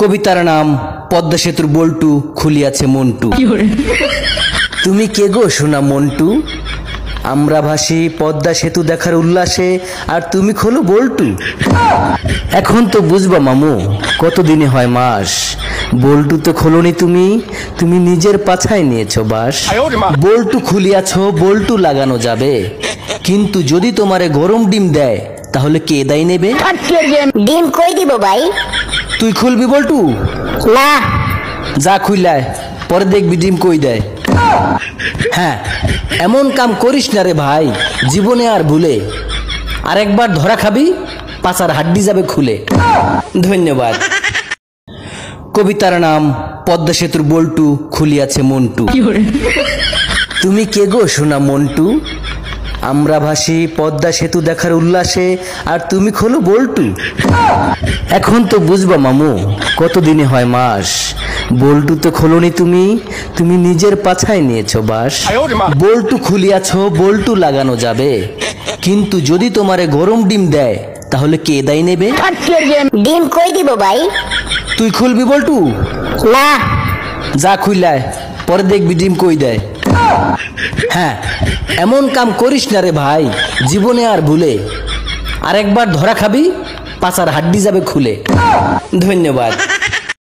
কবিতার নাম পদ্মা সেতুর বল্টু খুলিয়াছে মন্টু। তুমি কে গো সোনা মন্টু? আমরা ভাসি পদ্মা সেতু দেখার উল্লাসে, আর তুমি খোলো বল্টু। এখন তো বুঝবা মামু কতদিনে হয় মাস, বল্টু তো খোলনি তুমি, তুমি নিজের পাছায় নিয়েছো বাস। বল্টু খুলিয়াছো বল্টু লাগানো যাবে, কিন্তু যদি তোমারে গরম ডিম দেয় তাহলে কে দায় নেবে? ডিম কই দিব ভাই? তুই খুলবি বল্টু? না। যা খুইলায়, পরে দেখবি ডিম কই দেয়। হ্যাঁ, এমন কাম করিস না রে ভাই, জীবনে আর ভুলে। আর একবার ধরা খাবি, পাছার হাড্ডি যাবে খুলে। ধন্যবাদ। কবিতার নাম পদ্মা সেতুর বল্টু খুলিয়াছে মন্টু। তুমি কে গো সোনা মন্টু? আমরা ভাসি পদ্মা সেতু দেখার উল্লাসে, আর তুমি খোলো বল্টু। এখন তো বুঝবা মামু কতদিনে হয় মাস, বল্টু তো খোলনি তুমি, তুমি নিজের পাছায় নিয়েছো বাস। বল্টু খুলিয়াছো বল্টু লাগানো যাবে, কিন্তু যদি তোমারে গরম ডিম দেয় তাহলে কে দায় নেবে? ডিম কই দিব ভাই? তুই খুলবি বল্টু? না। যা খুইলায়, পরে দেখবি ডিম কই দেয়। হ্যাঁ, এমন কাম করিস না রে ভাই, জীবনে আর ভুলে। আর একবার ধরা খাবি, পাছার হাড্ডি যাবে খুলে। ধন্যবাদ।